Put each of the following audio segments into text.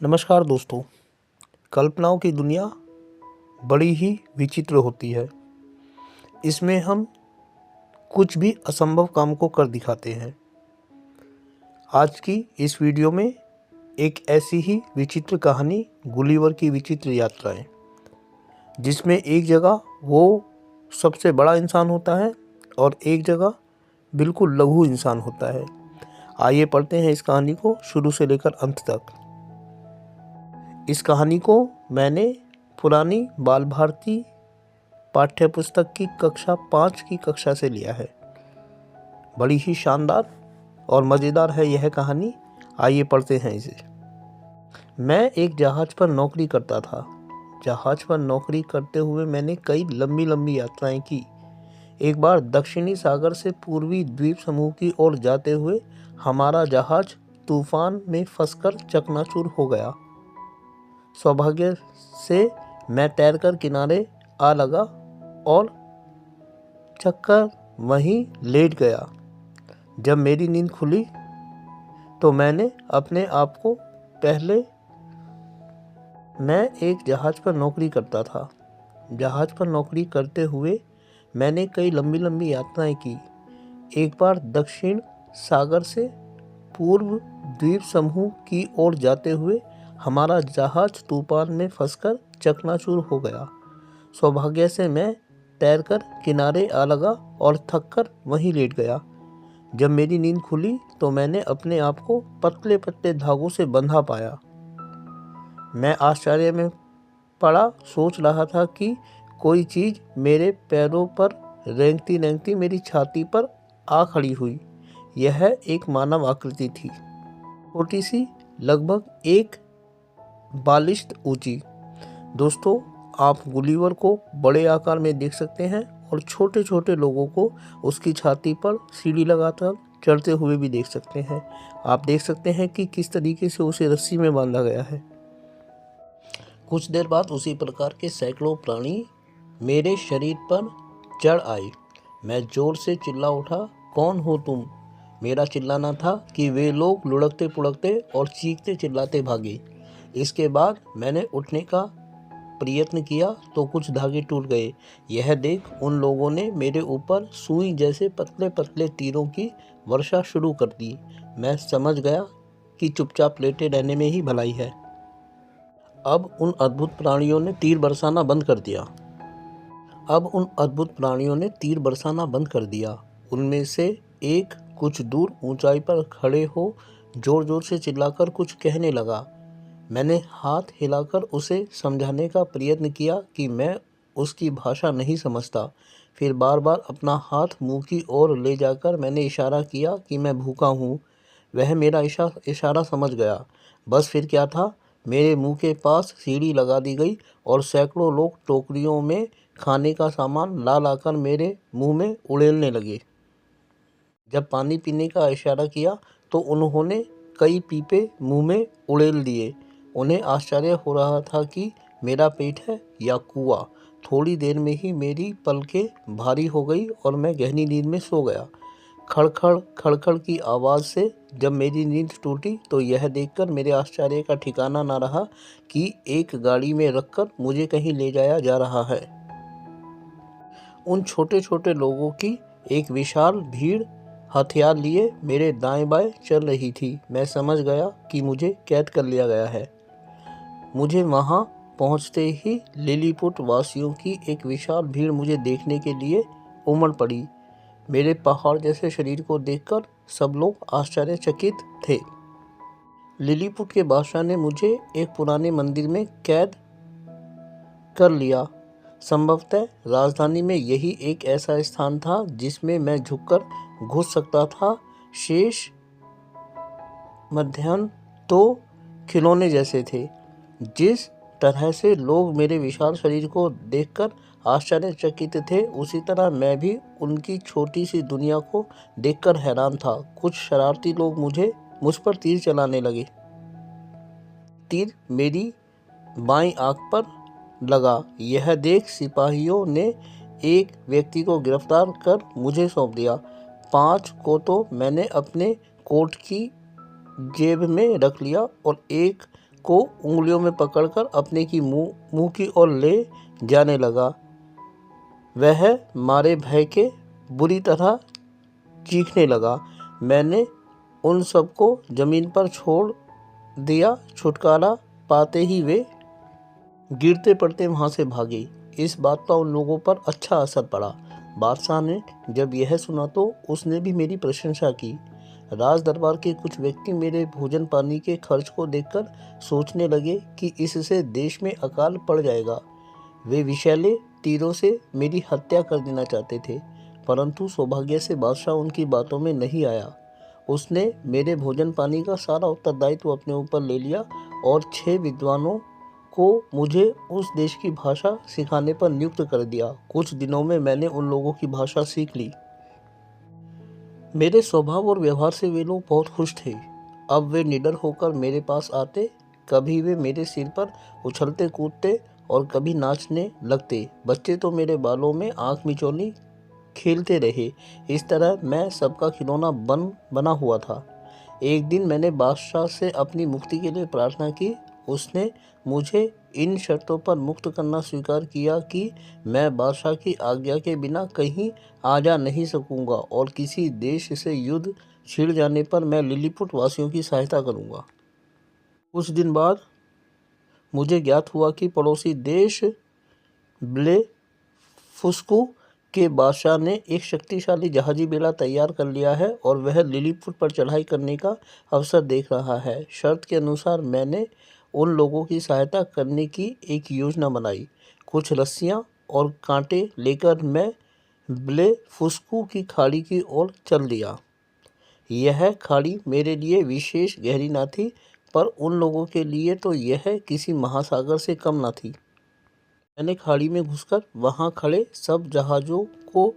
नमस्कार दोस्तों। कल्पनाओं की दुनिया बड़ी ही विचित्र होती है। इसमें हम कुछ भी असंभव काम को कर दिखाते हैं। आज की इस वीडियो में एक ऐसी ही विचित्र कहानी गुलिवर की विचित्र यात्राएं, जिसमें एक जगह वो सबसे बड़ा इंसान होता है और एक जगह बिल्कुल लघु इंसान होता है। आइए पढ़ते हैं इस कहानी को शुरू से लेकर अंत तक। इस कहानी को मैंने पुरानी बाल भारती पाठ्य पुस्तक की कक्षा 5 की कक्षा से लिया है। बड़ी ही शानदार और मज़ेदार है यह कहानी। आइए पढ़ते हैं इसे। मैं एक जहाज़ पर नौकरी करता था। जहाज़ पर नौकरी करते हुए मैंने कई लंबी लंबी यात्राएं की। एक बार दक्षिणी सागर से पूर्वी द्वीप समूह की ओर जाते हुए हमारा जहाज़ तूफान में फंसकर चकनाचूर हो गया। सौभाग्य से मैं तैरकर किनारे आ लगा और चक्कर वहीं लेट गया। जब मेरी नींद खुली तो मैंने अपने आप को मैं एक जहाज़ पर नौकरी करता था। जहाज़ पर नौकरी करते हुए मैंने कई लंबी लंबी यात्राएं की। एक बार दक्षिण सागर से पूर्व द्वीप समूह की ओर जाते हुए हमारा जहाज़ तूफान में फंसकर चकनाचूर हो गया। सौभाग्य से मैं तैरकर किनारे आ लगा और थककर वहीं लेट गया। जब मेरी नींद खुली तो मैंने अपने आप को पतले पतले धागों से बंधा पाया। मैं आश्चर्य में पड़ा सोच रहा था कि कोई चीज़ मेरे पैरों पर रेंगती रेंगती मेरी छाती पर आ खड़ी हुई। यह एक मानव आकृति थी, छोटी सी, लगभग एक बालिश्त ऊंची। दोस्तों, आप गुलिवर को बड़े आकार में देख सकते हैं और छोटे छोटे लोगों को उसकी छाती पर सीढ़ी लगाकर चढ़ते हुए भी देख सकते हैं। आप देख सकते हैं कि किस तरीके से उसे रस्सी में बांधा गया है। कुछ देर बाद उसी प्रकार के सैकड़ों प्राणी मेरे शरीर पर चढ़ आए। मैं जोर से चिल्ला उठा, कौन हो तुम? मेरा चिल्लाना था कि वे लोग लुढ़कते पुढ़कते और चीखते चिल्लाते भागे। इसके बाद मैंने उठने का प्रयत्न किया तो कुछ धागे टूट गए। यह देख उन लोगों ने मेरे ऊपर सुई जैसे पतले पतले तीरों की वर्षा शुरू कर दी। मैं समझ गया कि चुपचाप लेटे रहने में ही भलाई है। अब उन अद्भुत प्राणियों ने तीर बरसाना बंद कर दिया। उनमें से एक कुछ दूर ऊंचाई पर खड़े हो जोर जोर से चिल्लाकर कुछ कहने लगा। मैंने हाथ हिलाकर उसे समझाने का प्रयत्न किया कि मैं उसकी भाषा नहीं समझता। फिर बार बार अपना हाथ मुंह की ओर ले जाकर मैंने इशारा किया कि मैं भूखा हूँ। वह मेरा इशारा समझ गया। बस फिर क्या था, मेरे मुंह के पास सीढ़ी लगा दी गई और सैकड़ों लोग टोकरियों में खाने का सामान ला लाकर मेरे मुंह में उड़ेलने लगे। जब पानी पीने का इशारा किया तो उन्होंने कई पीपे मुंह में उड़ेल दिए। उन्हें आश्चर्य हो रहा था कि मेरा पेट है या कुआं। थोड़ी देर में ही मेरी पलकें भारी हो गई और मैं गहरी नींद में सो गया। खड़खड़ खड़खड़ की आवाज़ से जब मेरी नींद टूटी तो यह देखकर मेरे आश्चर्य का ठिकाना न रहा कि एक गाड़ी में रखकर मुझे कहीं ले जाया जा रहा है। उन छोटे छोटे लोगों की एक विशाल भीड़ हथियार लिए मेरे दाएं बाएं चल रही थी। मैं समझ गया कि मुझे कैद कर लिया गया है। मुझे वहां पहुंचते ही लिलीपुट वासियों की एक विशाल भीड़ मुझे देखने के लिए उमड़ पड़ी। मेरे पहाड़ जैसे शरीर को देखकर सब लोग आश्चर्यचकित थे। लिलीपुट के बादशाह ने मुझे एक पुराने मंदिर में कैद कर लिया। संभवतः राजधानी में यही एक ऐसा स्थान था जिसमें मैं झुककर घुस सकता था। शेष मध्याह्न तो खिलौने जैसे थे। जिस तरह से लोग मेरे विशाल शरीर को देखकर आश्चर्यचकित थे, उसी तरह मैं भी उनकी छोटी सी दुनिया को देखकर हैरान था। कुछ शरारती लोग मुझ पर तीर चलाने लगे। तीर मेरी बाईं आंख पर लगा। यह देख सिपाहियों ने एक व्यक्ति को गिरफ्तार कर मुझे सौंप दिया। 5 को तो मैंने अपने कोट की जेब में रख लिया और एक को उंगलियों में पकड़कर अपने की मुंह की ओर ले जाने लगा। वह मारे भय के बुरी तरह चीखने लगा। मैंने उन सबको जमीन पर छोड़ दिया। छुटकारा पाते ही वे गिरते पड़ते वहां से भागे। इस बात का उन लोगों पर अच्छा असर पड़ा। बादशाह ने जब यह सुना तो उसने भी मेरी प्रशंसा की। राज दरबार के कुछ व्यक्ति मेरे भोजन पानी के खर्च को देखकर सोचने लगे कि इससे देश में अकाल पड़ जाएगा। वे विषैले तीरों से मेरी हत्या कर देना चाहते थे, परंतु सौभाग्य से बादशाह उनकी बातों में नहीं आया। उसने मेरे भोजन पानी का सारा उत्तरदायित्व अपने ऊपर ले लिया और 6 विद्वानों को मुझे उस देश की भाषा सिखाने पर नियुक्त कर दिया। कुछ दिनों में मैंने उन लोगों की भाषा सीख ली। मेरे स्वभाव और व्यवहार से वे लोग बहुत खुश थे। अब वे निडर होकर मेरे पास आते। कभी वे मेरे सिर पर उछलते कूदते और कभी नाचने लगते। बच्चे तो मेरे बालों में आंख मिचौली खेलते रहे। इस तरह मैं सबका खिलौना बना हुआ था। एक दिन मैंने बादशाह से अपनी मुक्ति के लिए प्रार्थना की। उसने मुझे इन शर्तों पर मुक्त करना स्वीकार किया कि मैं बादशाह की आज्ञा के बिना कहीं आ जा नहीं सकूंगा और किसी देश से युद्ध छिड़ जाने पर मैं लिलीपुट वासियों की सहायता करूंगा। कुछ दिन बाद मुझे ज्ञात हुआ कि पड़ोसी देश ब्लेफुस्कू के बादशाह ने एक शक्तिशाली जहाजी बेड़ा तैयार कर लिया है और वह लिलीपुट पर चढ़ाई करने का अवसर देख रहा है। शर्त के अनुसार मैंने उन लोगों की सहायता करने की एक योजना बनाई। कुछ रस्सियां और कांटे लेकर मैं ब्लेफुस्कू की खाड़ी की ओर चल दिया। यह खाड़ी मेरे लिए विशेष गहरी न थी, पर उन लोगों के लिए तो यह किसी महासागर से कम न थी। मैंने खाड़ी में घुसकर वहां खड़े सब जहाज़ों को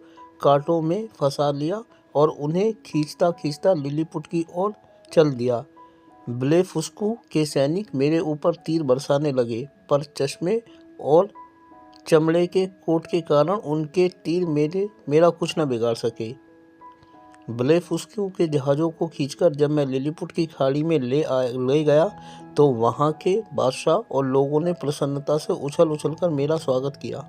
कांटों में फंसा लिया और उन्हें खींचता खींचता लिलीपुट की ओर चल दिया। ब्लेफुस्कू के सैनिक मेरे ऊपर तीर बरसाने लगे, पर चश्मे और चमड़े के कोट के कारण उनके तीर मेरा कुछ न बिगाड़ सके। ब्लेफुस्कू के जहाज़ों को खींचकर जब मैं लिलीपुट की खाड़ी में ले गया तो वहां के बादशाह और लोगों ने प्रसन्नता से उछल उछलकर मेरा स्वागत किया।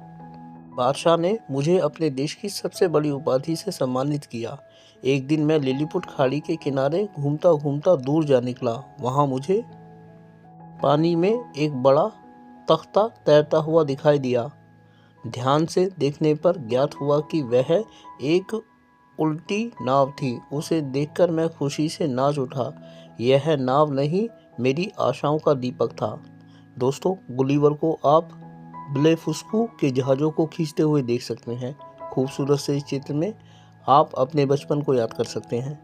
बादशाह ने मुझे अपने देश की सबसे बड़ी उपाधि से सम्मानित किया। एक दिन मैं लिलीपुट खाड़ी के किनारे घूमता घूमता दूर जा निकला। वहां मुझे पानी में एक बड़ा तख्ता तैरता हुआ दिखाई दिया। ध्यान से देखने पर ज्ञात हुआ कि वह एक उल्टी नाव थी। उसे देखकर मैं खुशी से नाच उठा। यह नाव नहीं, मेरी आशाओं का दीपक था। दोस्तों, गुलिवर को आप ब्लेफुस्कू के जहाज़ों को खींचते हुए देख सकते हैं। खूबसूरत से इस चित्र में आप अपने बचपन को याद कर सकते हैं।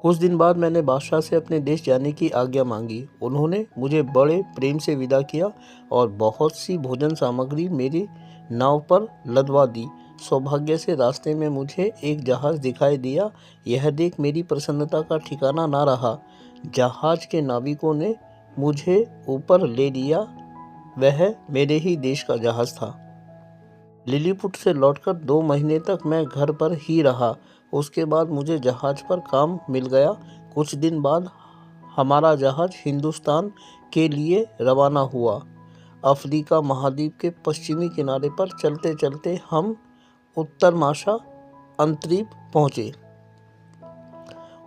कुछ दिन बाद मैंने बादशाह से अपने देश जाने की आज्ञा मांगी। उन्होंने मुझे बड़े प्रेम से विदा किया और बहुत सी भोजन सामग्री मेरी नाव पर लदवा दी। सौभाग्य से रास्ते में मुझे एक जहाज़ दिखाई दिया। यह देख मेरी प्रसन्नता का ठिकाना ना रहा। जहाज़ के नाविकों ने मुझे ऊपर ले लिया। वह मेरे ही देश का जहाज़ था। लिलीपुट से लौटकर 2 महीने तक मैं घर पर ही रहा। उसके बाद मुझे जहाज़ पर काम मिल गया। कुछ दिन बाद हमारा जहाज़ हिंदुस्तान के लिए रवाना हुआ। अफ्रीका महाद्वीप के पश्चिमी किनारे पर चलते चलते हम उत्तरमाशा अंतरीप पहुँचे।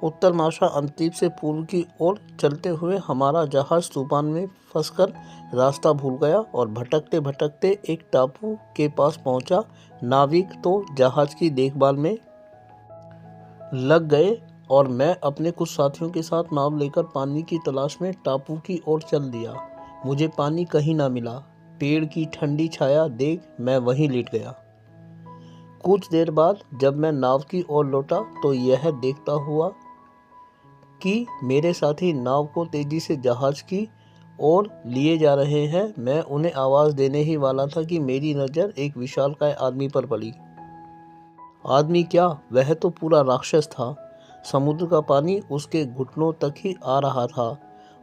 उत्तरमाशा अंतरीप से पूर्व की ओर चलते हुए हमारा जहाज़ तूफान में फंसकर रास्ता भूल गया और भटकते भटकते एक टापू के पास पहुंचा। नाविक तो जहाज़ की देखभाल में लग गए और मैं अपने कुछ साथियों के साथ नाव लेकर पानी की तलाश में टापू की ओर चल दिया। मुझे पानी कहीं ना मिला। पेड़ की ठंडी छाया देख मैं वहीं लेट गया। कुछ देर बाद जब मैं नाव की ओर लौटा तो यह देखता हुआ कि मेरे साथी नाव को तेजी से जहाज की ओर लिए जा रहे हैं। मैं उन्हें आवाज़ देने ही वाला था कि मेरी नज़र एक विशालकाय आदमी पर पड़ी। आदमी क्या, वह तो पूरा राक्षस था। समुद्र का पानी उसके घुटनों तक ही आ रहा था।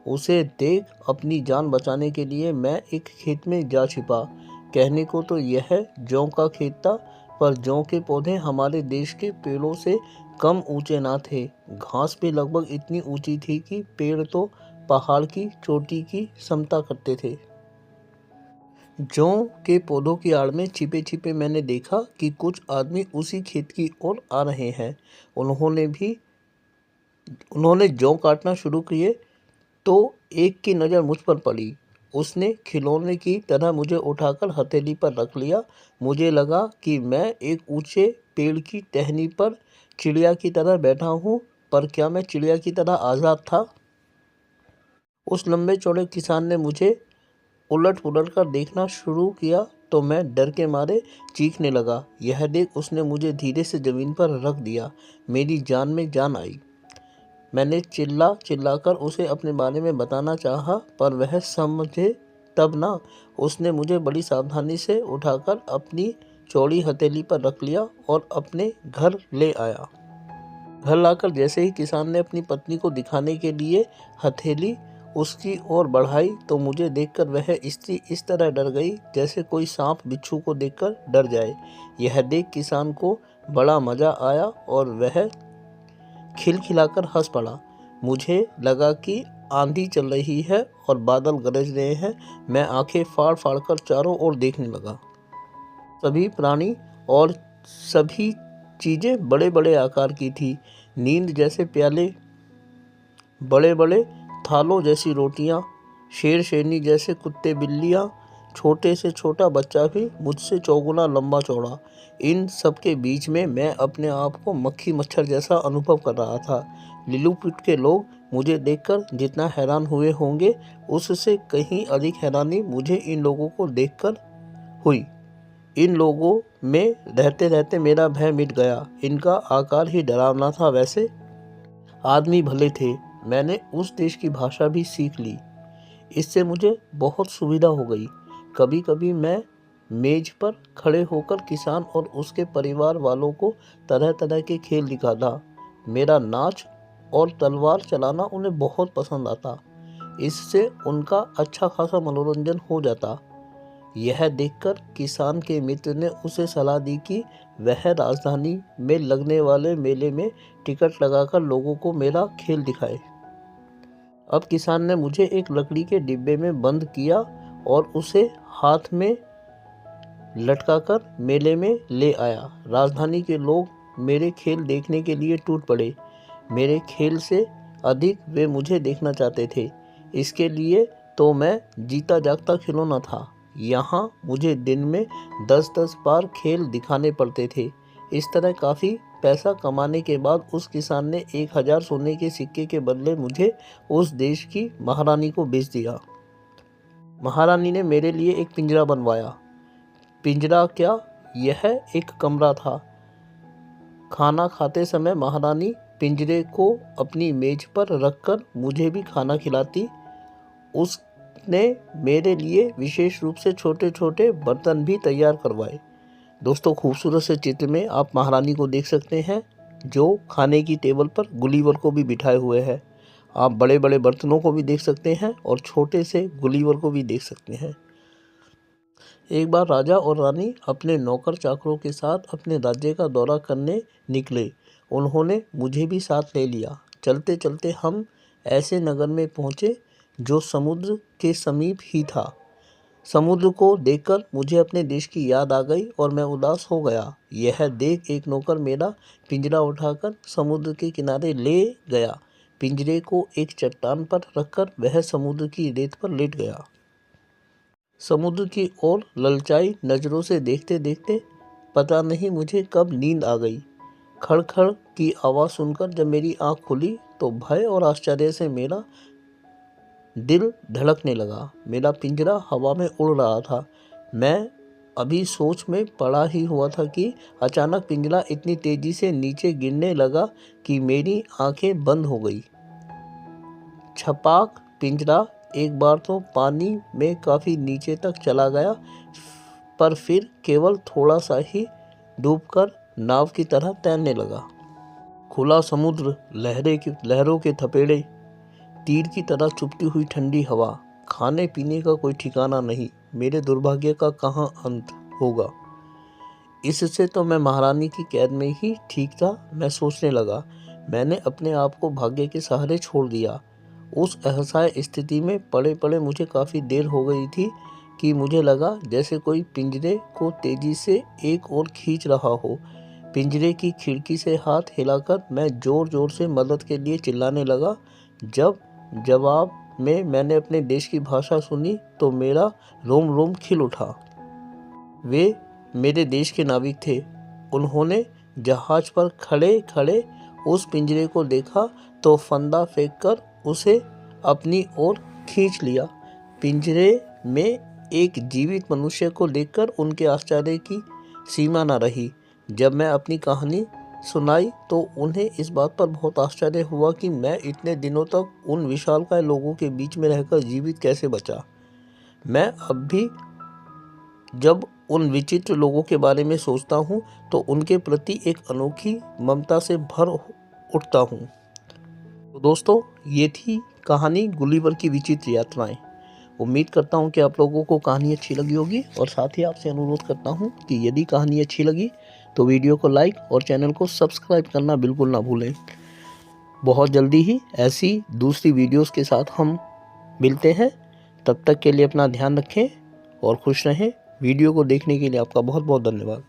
उसे देख अपनी जान बचाने के लिए मैं एक खेत में जा छिपा। कहने को तो यह जौ का खेत था, पर जौ के पौधे हमारे देश के पेड़ों से कम ऊंचे ना थे। घास भी लगभग इतनी ऊंची थी कि पेड़ तो पहाड़ की चोटी की समता करते थे। जौ के पौधों की आड़ में छिपे छिपे मैंने देखा कि कुछ आदमी उसी खेत की ओर आ रहे हैं। उन्होंने जौ काटना शुरू किए तो एक की नज़र मुझ पर पड़ी। उसने खिलौने की तरह मुझे उठाकर हथेली पर रख लिया। मुझे लगा कि मैं एक ऊंचे पेड़ की टहनी पर चिड़िया की तरह बैठा हूँ, पर क्या मैं चिड़िया की तरह आज़ाद था? उस लंबे चौड़े किसान ने मुझे उलट पुलट कर देखना शुरू किया तो मैं डर के मारे चीखने लगा। यह देख उसने मुझे धीरे से ज़मीन पर रख दिया। मेरी जान में जान आई। मैंने चिल्लाकर उसे अपने बारे में बताना चाहा, पर वह समझे तब ना। उसने मुझे बड़ी सावधानी से उठाकर अपनी चौड़ी हथेली पर रख लिया और अपने घर ले आया। घर लाकर जैसे ही किसान ने अपनी पत्नी को दिखाने के लिए हथेली उसकी ओर बढ़ाई तो मुझे देखकर वह स्त्री इस तरह डर गई जैसे कोई सांप बिच्छू को देखकर डर जाए। यह देख किसान को बड़ा मज़ा आया और वह खिलखिलाकर हंस पड़ा। मुझे लगा कि आंधी चल रही है और बादल गरज रहे हैं। मैं आंखें फाड़ फाड़ कर चारों ओर देखने लगा। सभी प्राणी और सभी चीज़ें बड़े बड़े आकार की थी। नींद जैसे प्याले, बड़े बड़े थालों जैसी रोटियां, शेर शेरनी जैसे कुत्ते बिल्लियां, छोटे से छोटा बच्चा भी मुझसे चौगुना लंबा चौड़ा। इन सब के बीच में मैं अपने आप को मक्खी मच्छर जैसा अनुभव कर रहा था। लिलुपुट के लोग मुझे देखकर जितना हैरान हुए होंगे, उससे कहीं अधिक हैरानी मुझे इन लोगों को देखकर हुई। इन लोगों में रहते रहते मेरा भय मिट गया। इनका आकार ही डरावना था। वैसे आदमी भले थे। मैंने उस देश की भाषा भी सीख ली। इससे मुझे बहुत सुविधा हो गई। कभी कभी मैं मेज पर खड़े होकर किसान और उसके परिवार वालों को तरह तरह के खेल दिखाता। मेरा नाच और तलवार चलाना उन्हें बहुत पसंद आता। इससे उनका अच्छा खासा मनोरंजन हो जाता। यह देखकर किसान के मित्र ने उसे सलाह दी कि वह राजधानी में लगने वाले मेले में टिकट लगाकर लोगों को मेरा खेल दिखाए। अब किसान ने मुझे एक लकड़ी के डिब्बे में बंद किया और उसे हाथ में लटकाकर मेले में ले आया। राजधानी के लोग मेरे खेल देखने के लिए टूट पड़े। मेरे खेल से अधिक वे मुझे देखना चाहते थे। इसके लिए तो मैं जीता जागता खिलौना था। यहाँ मुझे दिन में 10-10 बार खेल दिखाने पड़ते थे। इस तरह काफ़ी पैसा कमाने के बाद उस किसान ने 1000 सोने के सिक्के के बदले मुझे उस देश की महारानी को बेच दिया। महारानी ने मेरे लिए एक पिंजरा बनवाया। पिंजरा क्या, यह एक कमरा था। खाना खाते समय महारानी पिंजरे को अपनी मेज पर रखकर मुझे भी खाना खिलाती। उसने मेरे लिए विशेष रूप से छोटे छोटे बर्तन भी तैयार करवाए। दोस्तों, खूबसूरत से चित्र में आप महारानी को देख सकते हैं जो खाने की टेबल पर गुलीवर को भी बिठाए हुए है। आप बड़े बड़े बर्तनों को भी देख सकते हैं और छोटे से गुलीवर को भी देख सकते हैं। एक बार राजा और रानी अपने नौकर चाकरों के साथ अपने राज्य का दौरा करने निकले। उन्होंने मुझे भी साथ ले लिया। चलते चलते हम ऐसे नगर में पहुँचे जो समुद्र के समीप ही था। समुद्र को देखकर मुझे अपने देश की याद आ गई और मैं उदास हो गया। यह देख एक नौकर मेरा पिंजरा उठाकर समुद्र के किनारे ले गया। पिंजरे को एक चट्टान पर रखकर वह समुद्र की रेत पर लेट गया। समुद्र की ओर ललचाई नज़रों से देखते देखते पता नहीं मुझे कब नींद आ गई। खड़खड़ की आवाज़ सुनकर जब मेरी आँख खुली तो भय और आश्चर्य से मेरा दिल धड़कने लगा। मेरा पिंजरा हवा में उड़ रहा था। मैं अभी सोच में पड़ा ही हुआ था कि अचानक पिंजरा इतनी तेज़ी से नीचे गिरने लगा कि मेरी आंखें बंद हो गई। छपाक पिंजरा एक बार तो पानी में काफ़ी नीचे तक चला गया, पर फिर केवल थोड़ा सा ही डूबकर नाव की तरह तैरने लगा। खुला समुद्र, लहरों के थपेड़े, तीर की तरह चुभती हुई ठंडी हवा, खाने पीने का कोई ठिकाना नहीं। मेरे दुर्भाग्य का कहाँ अंत होगा। इससे तो मैं महारानी की कैद में ही ठीक था। मैं सोचने लगा। मैंने अपने आप को भाग्य के सहारे छोड़ दिया। उस असहाय स्थिति में पड़े पड़े मुझे काफ़ी देर हो गई थी कि मुझे लगा जैसे कोई पिंजरे को तेज़ी से एक ओर खींच रहा हो। पिंजरे की खिड़की से हाथ हिलाकर मैं ज़ोर ज़ोर से मदद के लिए चिल्लाने लगा। जब जवाब में मैंने अपने देश की भाषा सुनी तो मेरा रोम रोम खिल उठा। वे मेरे देश के नाविक थे। उन्होंने जहाज पर खड़े खड़े उस पिंजरे को देखा तो फंदा फेंककर उसे अपनी ओर खींच लिया। पिंजरे में एक जीवित मनुष्य को देखकर उनके आश्चर्य की सीमा न रही। जब मैं अपनी कहानी सुनाई तो उन्हें इस बात पर बहुत आश्चर्य हुआ कि मैं इतने दिनों तक उन विशालकाय लोगों के बीच में रहकर जीवित कैसे बचा। मैं अब भी जब उन विचित्र लोगों के बारे में सोचता हूँ तो उनके प्रति एक अनोखी ममता से भर उठता हूँ। तो दोस्तों, ये थी कहानी गुलिवर की विचित्र यात्राएं। उम्मीद करता हूँ कि आप लोगों को कहानी अच्छी लगी होगी और साथ ही आपसे अनुरोध करता हूँ कि यदि कहानी अच्छी लगी तो वीडियो को लाइक और चैनल को सब्सक्राइब करना बिल्कुल ना भूलें। बहुत जल्दी ही ऐसी दूसरी वीडियोस के साथ हम मिलते हैं। तब तक के लिए अपना ध्यान रखें और खुश रहें। वीडियो को देखने के लिए आपका बहुत बहुत धन्यवाद।